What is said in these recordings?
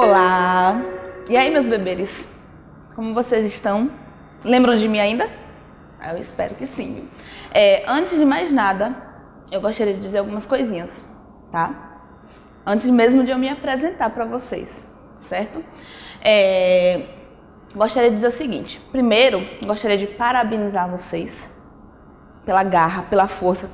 Olá! E aí, meus bebês? Como vocês estão? Lembram de mim ainda? Eu espero que sim. Antes de mais nada, eu gostaria de dizer algumas coisinhas, tá? Antes mesmo de eu me apresentar para vocês, certo? Gostaria de dizer o seguinte. Primeiro, gostaria de parabenizar vocês pela garra, pela força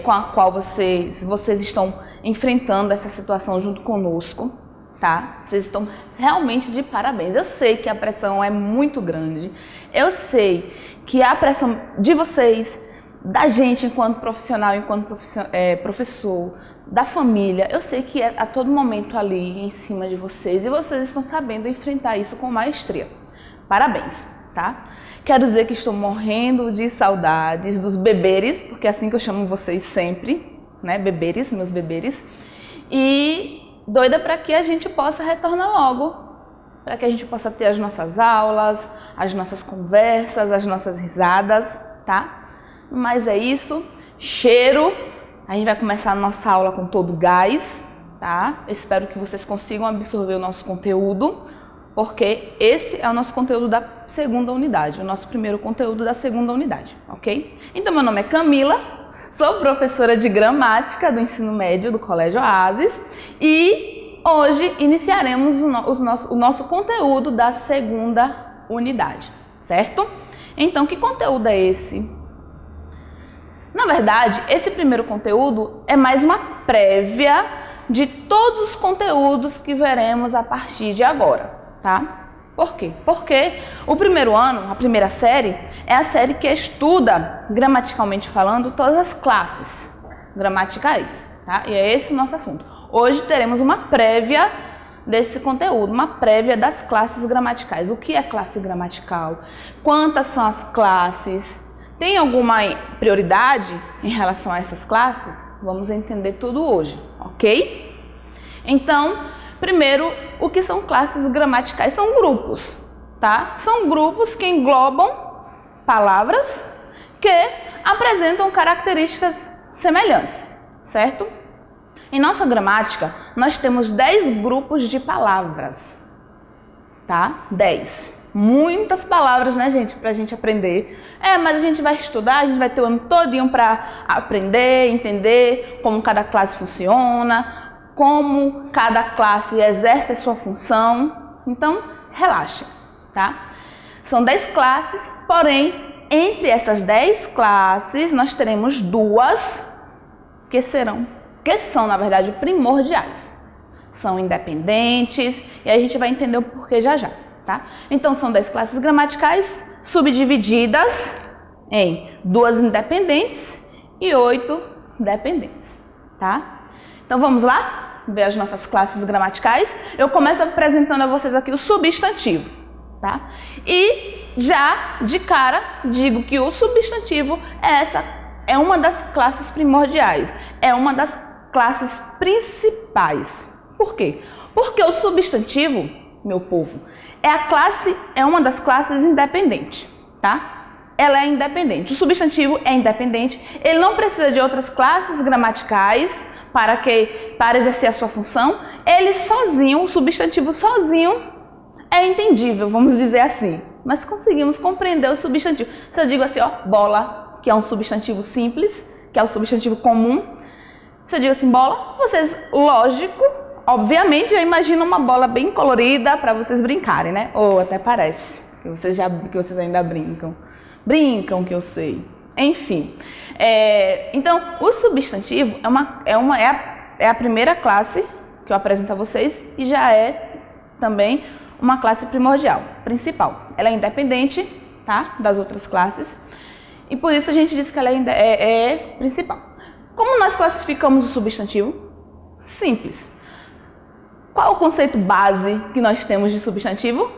com a qual vocês estão enfrentando essa situação junto conosco, tá? Vocês estão realmente de parabéns. Eu sei que a pressão é muito grande. Eu sei que a pressão de vocês, da gente enquanto profissional, professor, da família, eu sei que é a todo momento ali em cima de vocês e vocês estão sabendo enfrentar isso com maestria. Parabéns, tá? Quero dizer que estou morrendo de saudades dos beberes, porque é assim que eu chamo vocês sempre, né? Beberes, meus beberes. E doida para que a gente possa retornar logo, para que a gente possa ter as nossas aulas, as nossas conversas, as nossas risadas, tá? Mas é isso. Cheiro. A gente vai começar a nossa aula com todo gás, tá? Eu espero que vocês consigam absorver o nosso conteúdo, porque esse é o nosso conteúdo da segunda unidade, o nosso primeiro conteúdo da segunda unidade, ok? Então, meu nome é Camila, sou professora de gramática do ensino médio do Colégio Oasis e hoje iniciaremos o nosso conteúdo da segunda unidade, certo? Então, que conteúdo é esse? Na verdade, esse primeiro conteúdo é mais uma prévia de todos os conteúdos que veremos a partir de agora, tá? Por quê? Porque o primeiro ano, a primeira série, é a série que estuda, gramaticalmente falando, todas as classes gramaticais, tá? E é esse o nosso assunto. Hoje teremos uma prévia desse conteúdo, uma prévia das classes gramaticais. O que é classe gramatical? Quantas são as classes? Tem alguma prioridade em relação a essas classes? Vamos entender tudo hoje, ok? Então, primeiro, o que são classes gramaticais? São grupos, tá? São grupos que englobam palavras que apresentam características semelhantes, certo? Em nossa gramática, nós temos 10 grupos de palavras, tá? 10. Muitas palavras, né, gente, pra gente aprender. Mas a gente vai estudar, a gente vai ter o ano todinho para aprender, entender como cada classe funciona, como cada classe exerce a sua função. Então, relaxa, tá? São 10 classes, porém, entre essas 10 classes, nós teremos duas que são, na verdade, primordiais. São independentes e a gente vai entender o porquê já já. Tá? Então, são 10 classes gramaticais subdivididas em 2 independentes e 8 dependentes. Tá? Então, vamos lá ver as nossas classes gramaticais. Eu começo apresentando a vocês aqui o substantivo. Tá? E já de cara digo que o substantivo é uma das classes primordiais, é uma das classes principais. Por quê? Porque o substantivo, meu povo, é uma das classes independente, tá? Ela é independente. O substantivo é independente. Ele não precisa de outras classes gramaticais para exercer a sua função. Ele sozinho, o substantivo sozinho, é entendível, vamos dizer assim. Mas conseguimos compreender o substantivo. Se eu digo assim, ó, bola, que é um substantivo simples, que é o substantivo comum. Se eu digo assim, bola, vocês, lógico, obviamente, já imaginam uma bola bem colorida para vocês brincarem, né? Ou até parece que vocês ainda brincam. Brincam, que eu sei. Enfim. Então, o substantivo é a primeira classe que eu apresento a vocês e já é também uma classe primordial, principal. Ela é independente, tá? Das outras classes e por isso a gente diz que ela é principal. Como nós classificamos o substantivo? Simples. Qual o conceito base que nós temos de substantivo?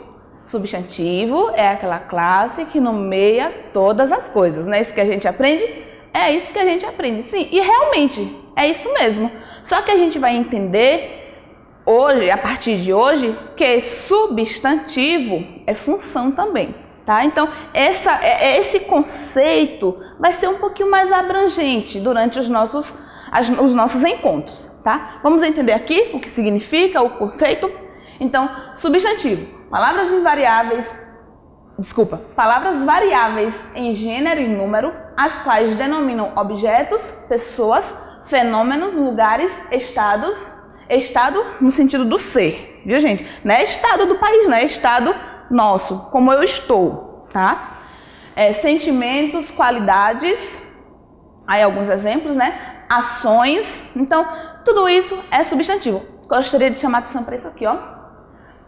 Substantivo é aquela classe que nomeia todas as coisas, não é isso que a gente aprende? É isso que a gente aprende, sim, e realmente é isso mesmo. Só que a gente vai entender hoje, a partir de hoje, que substantivo é função também, tá? Então, esse conceito vai ser um pouquinho mais abrangente durante os nossos encontros, tá? Vamos entender aqui o que significa o conceito Então, substantivo, palavras variáveis em gênero e número, as quais denominam objetos, pessoas, fenômenos, lugares, estados, estado no sentido do ser, viu, gente? Não é estado do país, não é estado nosso, como eu estou, tá? Sentimentos, qualidades, aí alguns exemplos, né? Ações, então tudo isso é substantivo. Gostaria de chamar a atenção para isso aqui, ó.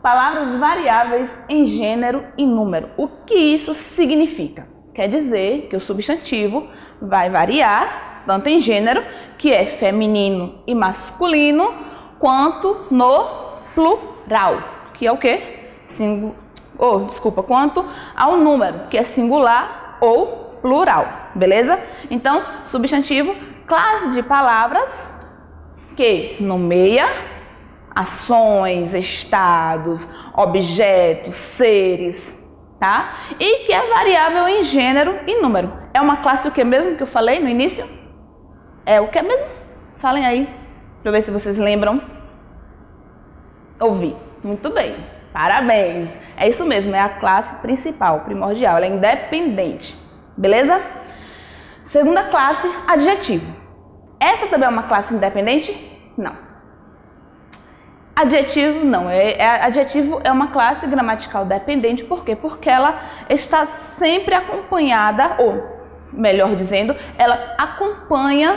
Palavras variáveis em gênero e número. O que isso significa? Quer dizer que o substantivo vai variar tanto em gênero, que é feminino e masculino, quanto no plural, que é o quê? Quanto ao número, que é singular ou plural, beleza? Então, substantivo, classe de palavras que nomeia ações, estados, objetos, seres, tá? E que é variável em gênero e número. É uma classe o que mesmo que eu falei no início? É o que mesmo? Falem aí, para ver se vocês lembram. Ouvi. Muito bem. Parabéns. É isso mesmo, é a classe principal, primordial. Ela é independente. Beleza? Segunda classe, adjetivo. Essa também é uma classe independente? Não. Adjetivo não. Adjetivo é uma classe gramatical dependente. Por quê? Porque ela está sempre acompanhada, ou melhor dizendo, ela acompanha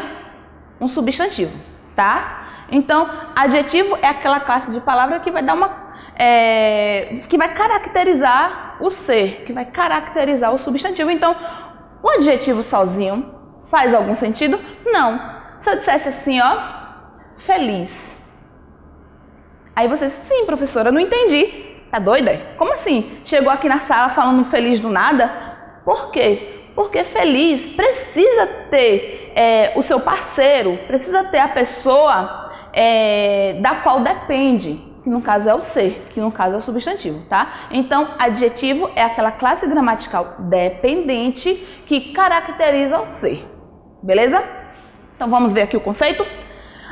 um substantivo, tá? Então, adjetivo é aquela classe de palavra que vai dar que vai caracterizar o ser, que vai caracterizar o substantivo. Então, o adjetivo sozinho faz algum sentido? Não. Se eu dissesse assim, ó, feliz. Aí vocês, sim, professora, eu não entendi. Tá doida? Como assim? Chegou aqui na sala falando feliz do nada? Por quê? Porque feliz precisa ter o seu parceiro, precisa ter a pessoa da qual depende, que no caso é o ser, que no caso é o substantivo, tá? Então, adjetivo é aquela classe gramatical dependente que caracteriza o ser, beleza? Então, vamos ver aqui o conceito.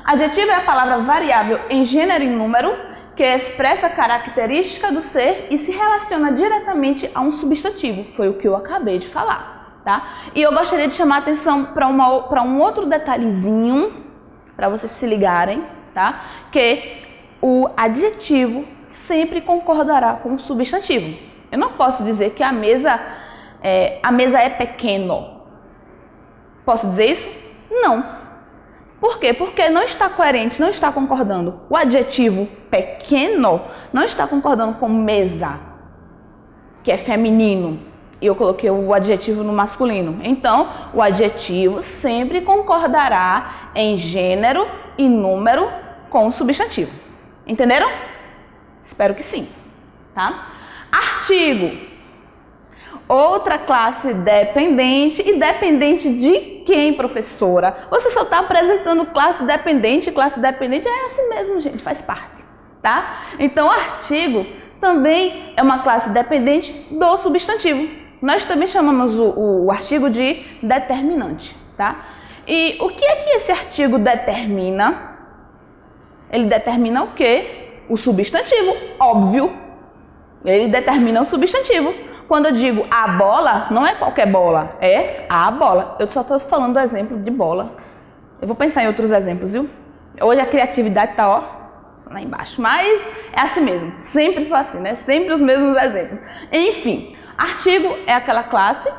Adjetivo é a palavra variável em gênero e número que expressa a característica do ser e se relaciona diretamente a um substantivo. Foi o que eu acabei de falar, tá? E eu gostaria de chamar a atenção para um outro detalhezinho, para vocês se ligarem, tá? Que o adjetivo sempre concordará com o substantivo. Eu não posso dizer que a mesa é pequeno. Posso dizer isso? Não. Por quê? Porque não está coerente, não está concordando. O adjetivo pequeno não está concordando com mesa, que é feminino. E eu coloquei o adjetivo no masculino. Então, o adjetivo sempre concordará em gênero e número com o substantivo. Entenderam? Espero que sim, tá? Artigo. Outra classe dependente. E dependente de quem, professora? Você só está apresentando classe dependente é assim mesmo, gente, faz parte, tá? Então, artigo também é uma classe dependente do substantivo. Nós também chamamos o artigo de determinante, tá? E o que é que esse artigo determina? Ele determina o quê? O substantivo, óbvio. Ele determina o substantivo. Quando eu digo a bola, não é qualquer bola, é a bola. Eu só estou falando do exemplo de bola. Eu vou pensar em outros exemplos, viu? Hoje a criatividade está, ó, lá embaixo. Mas é assim mesmo. Sempre só assim, né? Sempre os mesmos exemplos. Enfim, artigo é aquela classe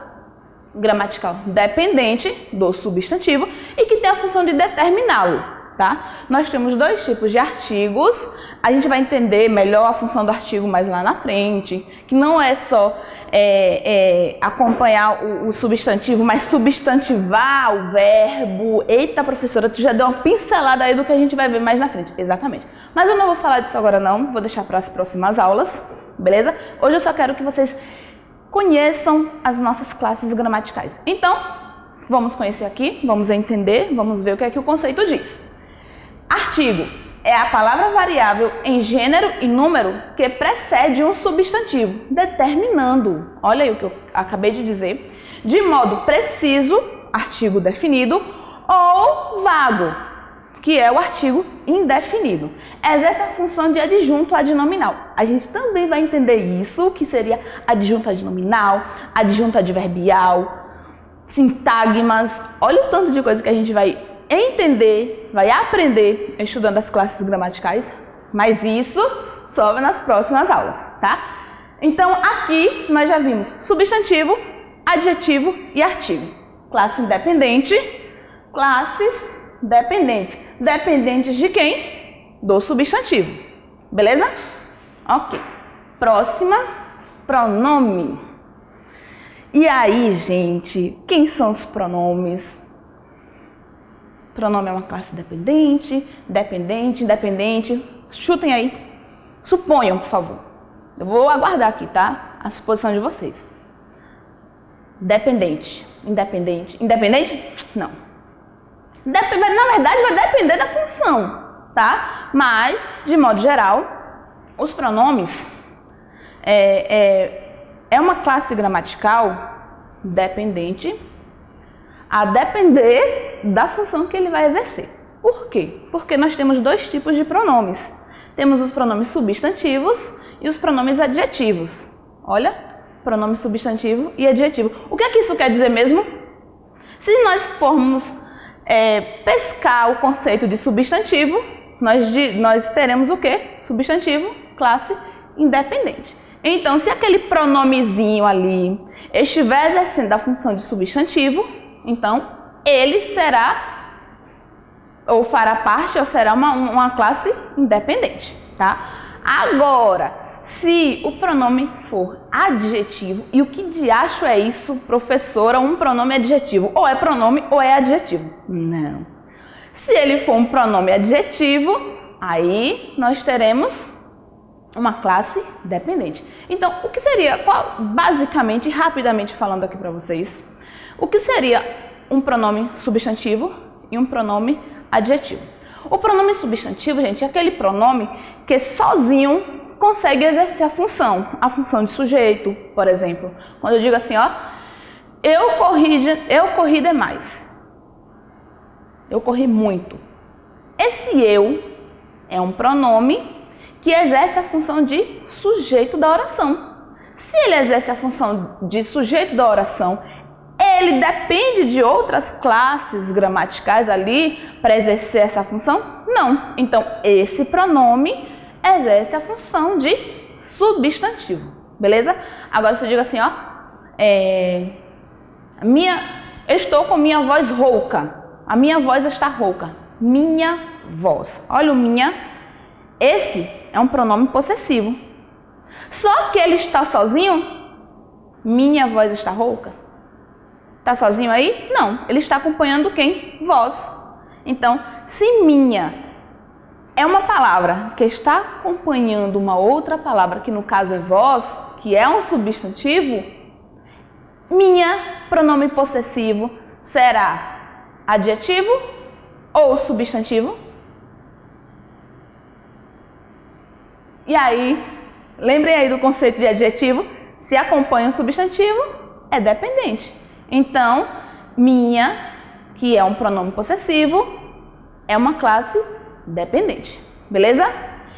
gramatical dependente do substantivo e que tem a função de determiná-lo. Tá? Nós temos dois tipos de artigos, a gente vai entender melhor a função do artigo mais lá na frente, que não é só acompanhar o substantivo, mas substantivar o verbo. Eita, professora, tu já deu uma pincelada aí do que a gente vai ver mais na frente. Exatamente. Mas eu não vou falar disso agora não, vou deixar para as próximas aulas, beleza? Hoje eu só quero que vocês conheçam as nossas classes gramaticais. Então, vamos conhecer aqui, vamos entender, vamos ver o que é que o conceito diz. Artigo é a palavra variável em gênero e número que precede um substantivo, determinando, olha aí o que eu acabei de dizer, de modo preciso, artigo definido, ou vago, que é o artigo indefinido. Exerce a função de adjunto adnominal. A gente também vai entender isso, que seria adjunto adnominal, adjunto adverbial, sintagmas. Olha o tanto de coisa que a gente vai entender, vai aprender estudando as classes gramaticais, mas isso só nas próximas aulas, tá? Então, aqui nós já vimos substantivo, adjetivo e artigo. Classe independente, classes dependentes. Dependentes de quem? Do substantivo. Beleza? Ok. Próxima, pronome. E aí, gente, quem são os pronomes? Pronome é uma classe dependente, dependente, independente. Chutem aí. Suponham, por favor. Eu vou aguardar aqui, tá? A suposição de vocês. Dependente, independente. Independente? Não. Na verdade, vai depender da função, tá? Mas, de modo geral, os pronomes é uma classe gramatical dependente a depender da função que ele vai exercer. Por quê? Porque nós temos dois tipos de pronomes. Temos os pronomes substantivos e os pronomes adjetivos. Olha, pronome substantivo e adjetivo. O que é que isso quer dizer mesmo? Se nós formos pescar o conceito de substantivo, nós teremos o quê? Substantivo, classe independente. Então, se aquele pronomezinho ali estiver exercendo a função de substantivo, então ele será ou fará parte ou será uma classe independente, tá? Agora, se o pronome for adjetivo, e o que de acho é isso, professora, um pronome adjetivo? Ou é pronome ou é adjetivo? Não. Se ele for um pronome adjetivo, aí nós teremos uma classe dependente. Então, o que seria, basicamente, rapidamente falando aqui para vocês, o que seria um pronome substantivo e um pronome adjetivo? O pronome substantivo, gente, é aquele pronome que sozinho consegue exercer a função de sujeito, por exemplo. Quando eu digo assim, ó, eu corri demais. Eu corri muito. Esse eu é um pronome que exerce a função de sujeito da oração. Se ele exerce a função de sujeito da oração, ele depende de outras classes gramaticais ali para exercer essa função? Não. Então, esse pronome exerce a função de substantivo. Beleza? Agora, se eu digo assim, ó, eu estou com minha voz rouca. A minha voz está rouca. Minha voz. Olha o minha. Esse é um pronome possessivo. Só que ele está sozinho. Minha voz está rouca. Está sozinho aí? Não. Ele está acompanhando quem? Voz. Então, se minha é uma palavra que está acompanhando uma outra palavra, que no caso é voz, que é um substantivo, minha, pronome possessivo, será adjetivo ou substantivo? E aí, lembrem aí do conceito de adjetivo, se acompanha o substantivo, é dependente. Então, minha, que é um pronome possessivo, é uma classe dependente. Beleza?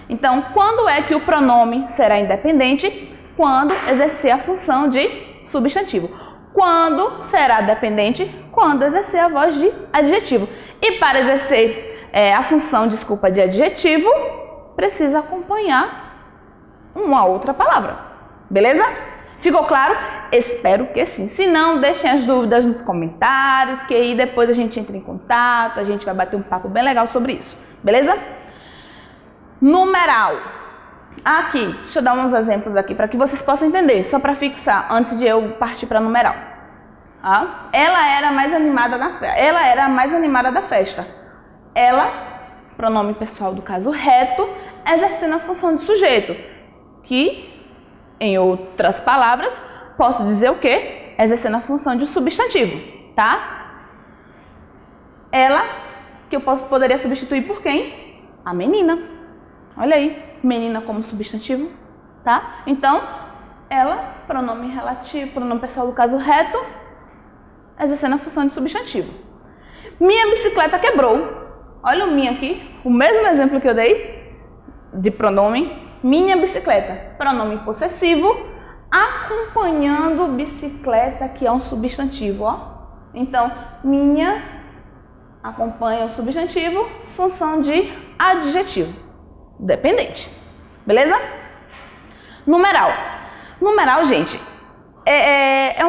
Então, quando é que o pronome será independente? Quando exercer a função de substantivo. Quando será dependente? Quando exercer a voz de adjetivo. E para exercer a função, de adjetivo, precisa acompanhar uma outra palavra. Beleza? Ficou claro? Espero que sim. Se não, deixem as dúvidas nos comentários, que aí depois a gente entra em contato, a gente vai bater um papo bem legal sobre isso. Beleza? Numeral. Aqui, deixa eu dar uns exemplos aqui para que vocês possam entender, só para fixar, antes de eu partir para numeral. Ela era a mais animada da festa. Ela era a mais animada da festa. Ela, pronome pessoal do caso reto, exercendo a função de sujeito, que, em outras palavras, posso dizer o quê? Exercendo a função de substantivo, tá? Ela, que eu poderia substituir por quem? A menina. Olha aí, menina como substantivo, tá? Então, ela, pronome relativo, pronome pessoal do caso reto, exercendo a função de substantivo. Minha bicicleta quebrou. Olha o minha aqui, o mesmo exemplo que eu dei de pronome, minha bicicleta. Pronome possessivo, acompanhando bicicleta, que é um substantivo, ó. Então, minha acompanha o substantivo, função de adjetivo, dependente. Beleza? Numeral. Numeral, gente, é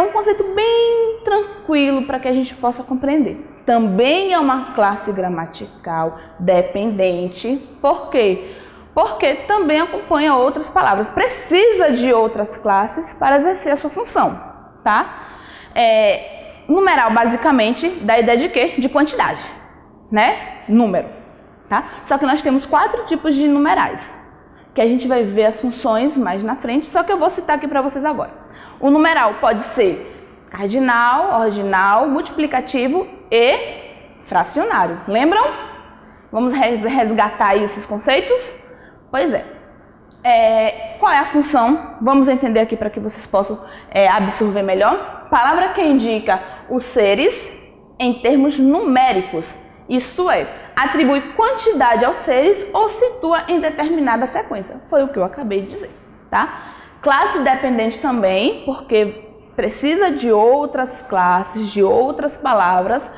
um conceito bem tranquilo para que a gente possa compreender. Também é uma classe gramatical dependente. Por quê? Porque também acompanha outras palavras. Precisa de outras classes para exercer a sua função, tá? Numeral, basicamente, dá a ideia de quê? De quantidade, né? Número, tá? Só que nós temos 4 tipos de numerais, que a gente vai ver as funções mais na frente, só que eu vou citar aqui para vocês agora. O numeral pode ser cardinal, ordinal, multiplicativo e fracionário. Lembram? Vamos resgatar aí esses conceitos? Pois é. Qual é a função? Vamos entender aqui para que vocês possam absorver melhor. Palavra que indica os seres em termos numéricos, isto é, atribui quantidade aos seres ou situa em determinada sequência. Foi o que eu acabei de dizer, tá? Classe dependente também, porque precisa de outras classes, de outras palavras,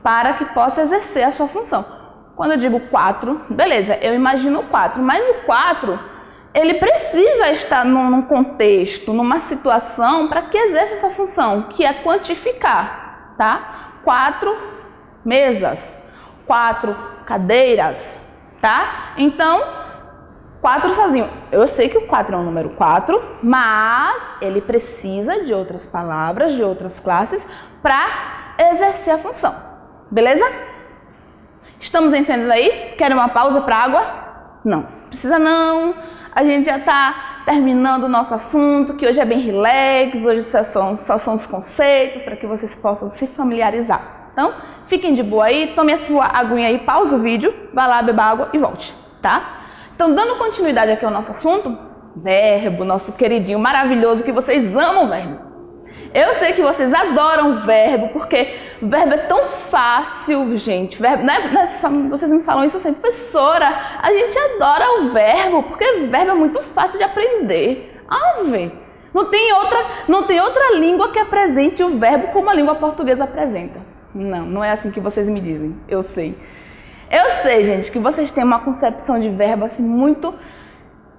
para que possa exercer a sua função. Quando eu digo 4, beleza, eu imagino o 4, mas o 4, ele precisa estar num contexto, numa situação, para que exerça essa função, que é quantificar, tá? 4 mesas, 4 cadeiras, tá? Então, 4 sozinho. Eu sei que o 4 é um número 4, mas ele precisa de outras palavras, de outras classes, para exercer a função. Beleza? Estamos entendendo aí? Querem uma pausa para água? Não, precisa não. A gente já está terminando o nosso assunto, que hoje é bem relax, hoje só são os conceitos para que vocês possam se familiarizar. Então, fiquem de boa aí, tome a sua aguinha aí, pausa o vídeo, vá lá, beba água e volte, tá? Então, dando continuidade aqui ao nosso assunto, verbo, nosso queridinho maravilhoso, que vocês amam verbo. Eu sei que vocês adoram verbo, porque verbo é tão fácil, gente. Verbo, né? Vocês me falam isso sempre, professora, a gente adora o verbo, porque verbo é muito fácil de aprender. Não tem outra língua que apresente o verbo como a língua portuguesa apresenta. Não é assim que vocês me dizem, eu sei. Eu sei, gente, que vocês têm uma concepção de verbo assim muito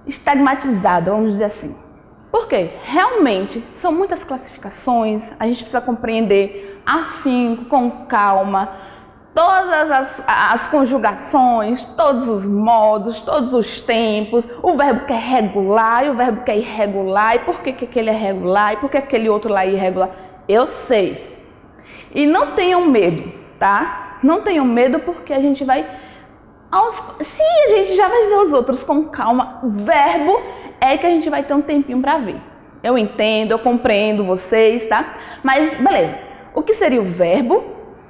estigmatizada, vamos dizer assim. Por quê? Realmente, são muitas classificações, a gente precisa compreender afinco, com calma, todas as conjugações, todos os modos, todos os tempos, o verbo que é regular e o verbo que é irregular, e por que aquele é regular e por que aquele outro lá é irregular. Eu sei. E não tenham medo, tá? Não tenham medo, porque a gente vai... Se a gente já vai ver os outros com calma, verbo é que a gente vai ter um tempinho para ver. Eu entendo, eu compreendo vocês, tá? Mas, beleza. O que seria o verbo?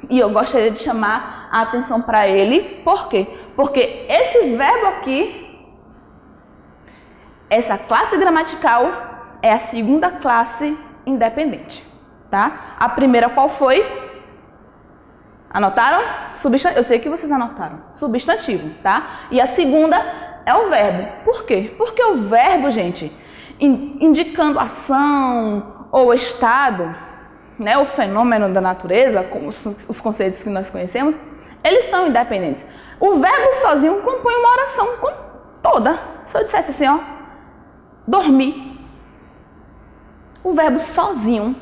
E eu gostaria de chamar a atenção para ele. Por quê? Porque esse verbo aqui, essa classe gramatical, é a segunda classe independente, tá? A primeira qual foi? Anotaram? Eu sei que vocês anotaram. Substantivo, tá? E a segunda é o verbo. Por quê? Porque o verbo, gente, indicando ação ou estado, né, o fenômeno da natureza, como os conceitos que nós conhecemos, eles são independentes. O verbo sozinho compõe uma oração toda. Se eu dissesse assim, ó, dormir. O verbo sozinho,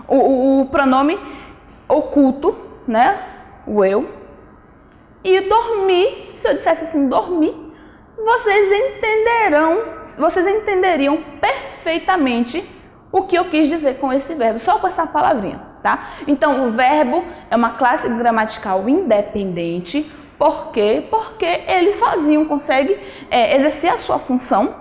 o pronome oculto, né, o eu, e dormir, se eu dissesse assim, dormir, vocês entenderiam perfeitamente o que eu quis dizer com esse verbo, só com essa palavrinha, tá? Então, o verbo é uma classe gramatical independente. Por quê? Porque ele sozinho consegue exercer a sua função,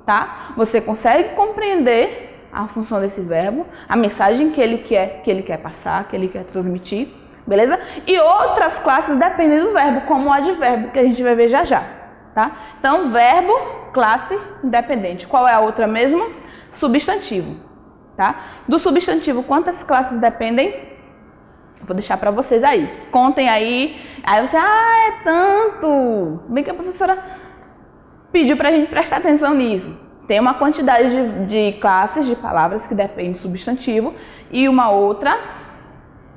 tá? Você consegue compreender a função desse verbo, a mensagem que ele quer passar, que ele quer transmitir, beleza? E outras classes dependem do verbo, como o advérbio, que a gente vai ver já já, tá? Então, verbo, classe independente. Qual é a outra mesmo? Substantivo, tá? Do substantivo, quantas classes dependem? Vou deixar para vocês aí. Contem aí. Aí você, é tanto. Bem que a professora pediu para a gente prestar atenção nisso. Tem uma quantidade de classes de palavras que depende do substantivo e uma outra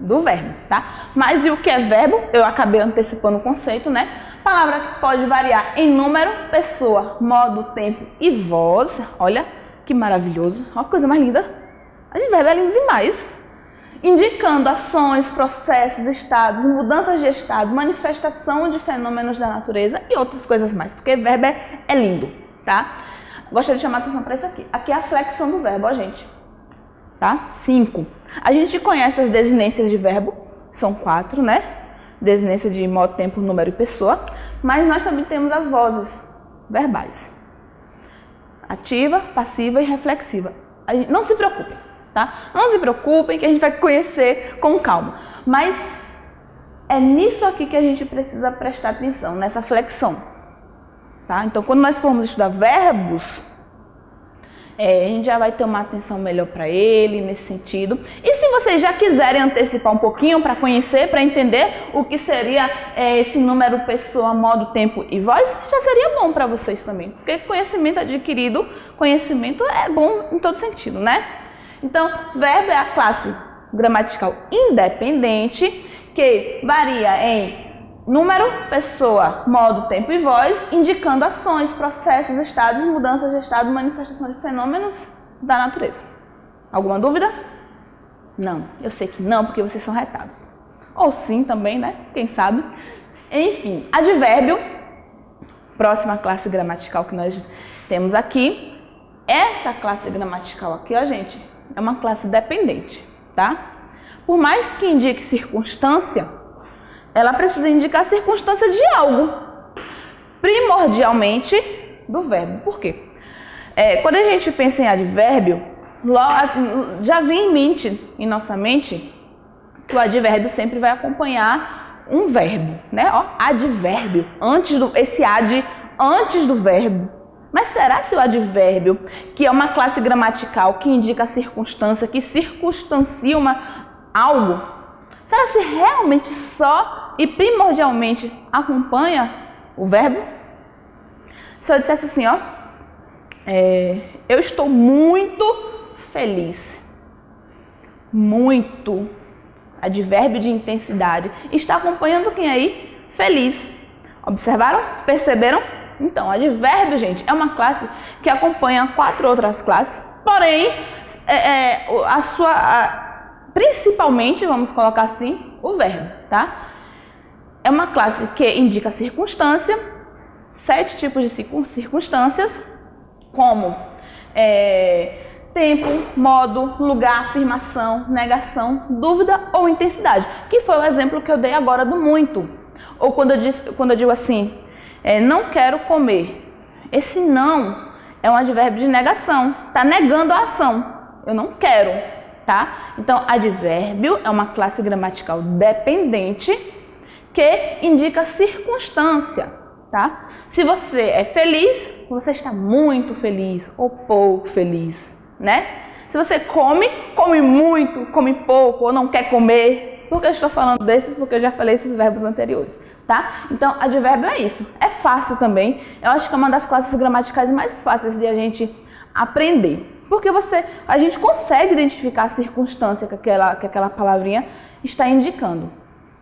do verbo, tá? Mas e o que é verbo? Eu acabei antecipando o conceito, né? Palavra que pode variar em número, pessoa, modo, tempo e voz. Olha que maravilhoso. Olha que coisa mais linda. Advérbio é lindo demais. Indicando ações, processos, estados, mudanças de estado, manifestação de fenômenos da natureza e outras coisas mais. Porque verbo é lindo, tá? Gostaria de chamar a atenção para isso aqui. Aqui é a flexão do verbo, ó, gente. Tá? 5. A gente conhece as desinências de verbo. São 4, né? Desinência de modo, tempo, número e pessoa. Mas nós também temos as vozes verbais. Ativa, passiva e reflexiva. Não se preocupem, tá? Não se preocupem que a gente vai conhecer com calma. Mas é nisso aqui que a gente precisa prestar atenção, nessa flexão. Tá? Então, quando nós formos estudar verbos, a gente já vai ter uma atenção melhor para ele, nesse sentido. E se vocês já quiserem antecipar um pouquinho para conhecer, para entender o que seria esse número, pessoa, modo, tempo e voz, já seria bom para vocês também. Porque conhecimento adquirido, conhecimento é bom em todo sentido, né? Então, verbo é a classe gramatical independente que varia em número, pessoa, modo, tempo e voz, indicando ações, processos, estados, mudanças de estado, manifestação de fenômenos da natureza. Alguma dúvida? Não, eu sei que não, porque vocês são retados. Ou sim também, né? Quem sabe? Enfim, advérbio, próxima classe gramatical que nós temos aqui. Essa classe gramatical aqui, ó, gente, é uma classe dependente, tá? Por mais que indique circunstância, ela precisa indicar a circunstância de algo, primordialmente do verbo. Por quê? Quando a gente pensa em advérbio, já vem em nossa mente, que o advérbio sempre vai acompanhar um verbo, né? Ó, advérbio, esse ad antes do verbo. Mas será se o advérbio, que é uma classe gramatical que indica a circunstância, que circunstancia algo, será se realmente só e primordialmente acompanha o verbo? Se eu dissesse assim, ó, eu estou muito feliz. Muito. Advérbio de intensidade. Está acompanhando quem aí? Feliz. Observaram? Perceberam? Então, advérbio, gente, é uma classe que acompanha 4 outras classes, porém, principalmente, vamos colocar assim, o verbo, tá? É uma classe que indica circunstância, 7 tipos de circunstâncias, como tempo, modo, lugar, afirmação, negação, dúvida ou intensidade, que foi o exemplo que eu dei agora do muito. Ou quando eu digo assim, não quero comer. Esse não é um advérbio de negação, está negando a ação. Eu não quero, tá? Então, advérbio é uma classe gramatical dependente que indica circunstância, tá? Se você é feliz, você está muito feliz ou pouco feliz, né? Se você come muito, come pouco ou não quer comer. Por que eu estou falando desses? Porque eu já falei esses verbos anteriores, tá? Então, advérbio é isso. É fácil também. Eu acho que é uma das classes gramaticais mais fáceis de a gente aprender. Porque a gente consegue identificar a circunstância que aquela palavrinha está indicando,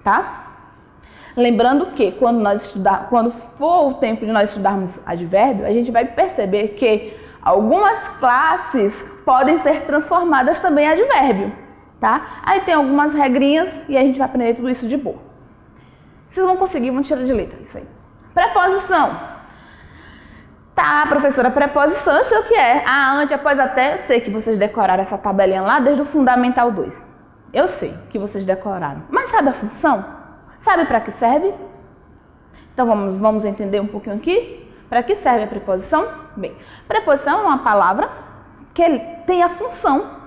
tá? Lembrando que quando for o tempo de nós estudarmos advérbio, a gente vai perceber que algumas classes podem ser transformadas também em advérbio, tá? Aí tem algumas regrinhas e a gente vai aprender tudo isso de boa. Vocês vão conseguir, vão tirar de letra isso aí. Preposição. Tá, professora, preposição eu sei o que é. Ante, após, até, eu sei que vocês decoraram essa tabelinha lá desde o Fundamental 2. Eu sei que vocês decoraram. Mas sabe a função? Sabe para que serve? Então vamos entender um pouquinho aqui. Para que serve a preposição? Bem, preposição é uma palavra que tem a função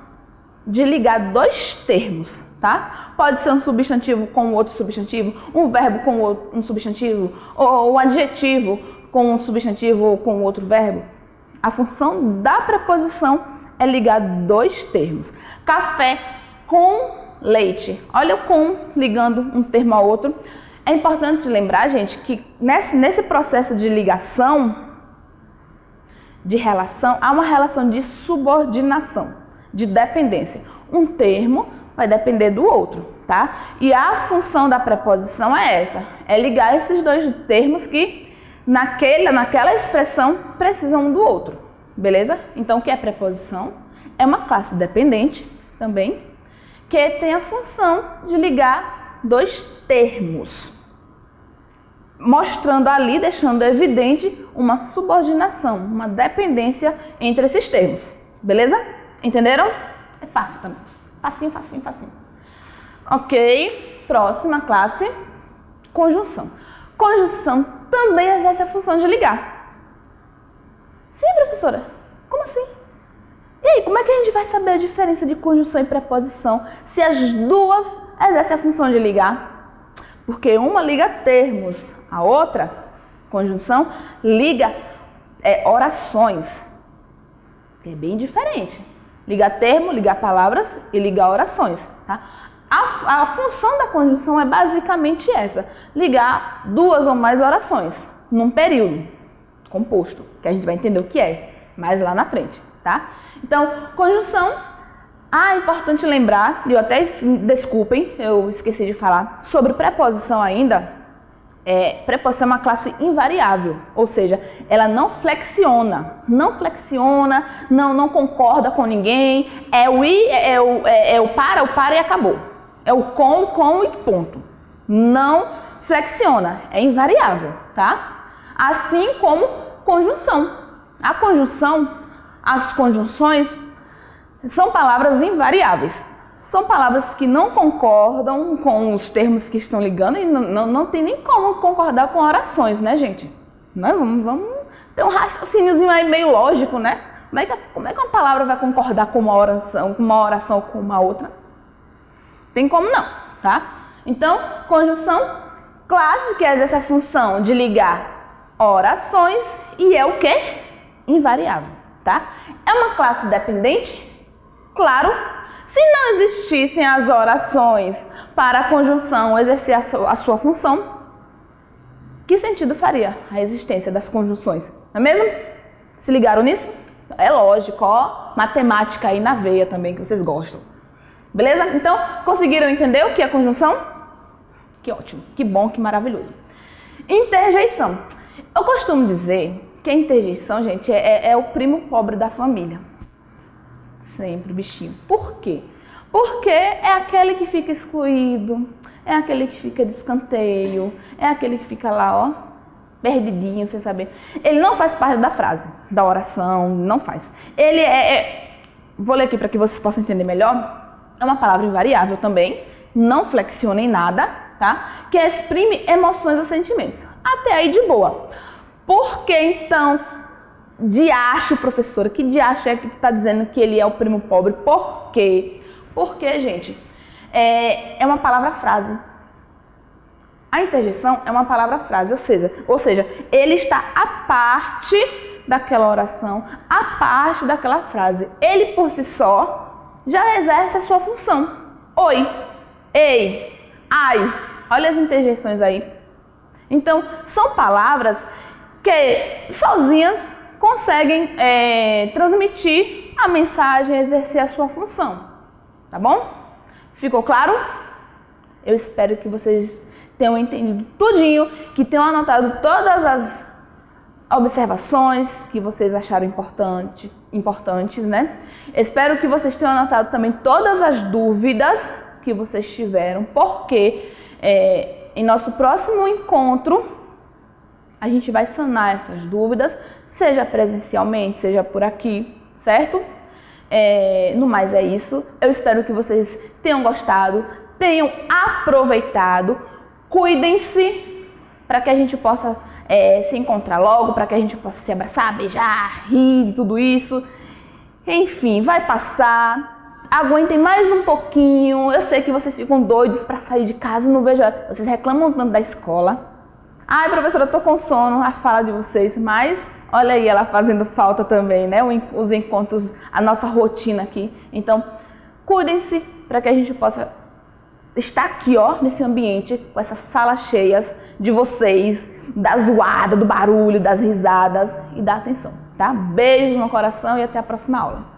de ligar 2 termos, tá? Pode ser um substantivo com outro substantivo, um verbo com um substantivo, ou um adjetivo com um substantivo ou com outro verbo. A função da preposição é ligar 2 termos. Café com leite. Olha o com ligando um termo ao outro. É importante lembrar, gente, que nesse processo de ligação, de relação, há uma relação de subordinação, de dependência. Um termo vai depender do outro, tá? E a função da preposição é essa, é ligar esses dois termos que naquela expressão precisam um do outro, beleza? Então, o que é preposição? É uma classe dependente também, que tem a função de ligar dois termos, mostrando ali, deixando evidente uma subordinação, uma dependência entre esses termos, beleza? Entenderam? É fácil também, facinho, facinho, facinho. Ok, próxima classe, conjunção. Conjunção também exerce a função de ligar. Sim, professora, como assim? E aí, como é que a gente vai saber a diferença de conjunção e preposição se as duas exercem a função de ligar? Porque uma liga termos, a outra, conjunção, liga orações. É bem diferente. Ligar termo, ligar palavras e ligar orações, tá? A função da conjunção é basicamente essa, ligar duas ou mais orações num período composto, que a gente vai entender o que é mais lá na frente, tá? Então, conjunção, é importante lembrar, e eu até, desculpem, eu esqueci de falar, sobre preposição ainda, preposição é uma classe invariável, ou seja, ela não flexiona, não concorda com ninguém, é o para e acabou. É o com e ponto. Não flexiona, é invariável, tá? Assim como conjunção. A conjunção, as conjunções são palavras invariáveis. São palavras que não concordam com os termos que estão ligando e não tem nem como concordar com orações, né, gente? Vamos ter um raciocíniozinho aí meio lógico, né? Como é que uma palavra vai concordar com uma oração com uma outra? Tem como não, tá? Então, conjunção, classe que exerce a função de ligar orações e é o quê? Invariável, tá? É uma classe dependente? Claro. Se não existissem as orações para a conjunção exercer a sua função, que sentido faria a existência das conjunções? Não é mesmo? Se ligaram nisso? É lógico, ó, matemática aí na veia também, que vocês gostam. Beleza? Então, conseguiram entender o que é conjunção? Que ótimo, que bom, que maravilhoso. Interjeição. Eu costumo dizer que a interjeição, gente, é o primo pobre da família. Sempre, bichinho. Por quê? Porque é aquele que fica excluído, é aquele que fica de escanteio, é aquele que fica lá, ó, perdidinho, sem saber. Ele não faz parte da frase, da oração, não faz. Ele vou ler aqui para que vocês possam entender melhor. É uma palavra invariável também, não flexiona em nada, tá? Que exprime emoções ou sentimentos. Até aí de boa. Por que então, diacho, professora? Que diacho é que tu tá dizendo que ele é o primo pobre? Por quê? Porque, gente, é uma palavra-frase. A interjeição é uma palavra-frase, ou seja, ele está à parte daquela oração, à parte daquela frase. Ele, por si só, já exerce a sua função. Oi, ei, ai. Olha as interjeições aí. Então, são palavras que sozinhas conseguem transmitir a mensagem, exercer a sua função. Tá bom? Ficou claro? Eu espero que vocês tenham entendido tudinho, que tenham anotado todas as observações que vocês acharam importantes, né? Espero que vocês tenham anotado também todas as dúvidas que vocês tiveram, porque em nosso próximo encontro a gente vai sanar essas dúvidas, seja presencialmente, seja por aqui, certo? No mais é isso. Eu espero que vocês tenham gostado, tenham aproveitado. Cuidem-se para que a gente possa se encontrar logo, para que a gente possa se abraçar, beijar, rir de tudo isso. Enfim, vai passar. Aguentem mais um pouquinho. Eu sei que vocês ficam doidos para sair de casa, não vejo. Vocês reclamam tanto da escola. Ai, professora, eu tô com sono, a fala de vocês, mas olha aí ela fazendo falta também, né? Os encontros, a nossa rotina aqui. Então, cuidem-se para que a gente possa estar aqui, ó, nesse ambiente, com essas salas cheias de vocês, da zoada, do barulho, das risadas e da atenção, tá? Beijos no coração e até a próxima aula.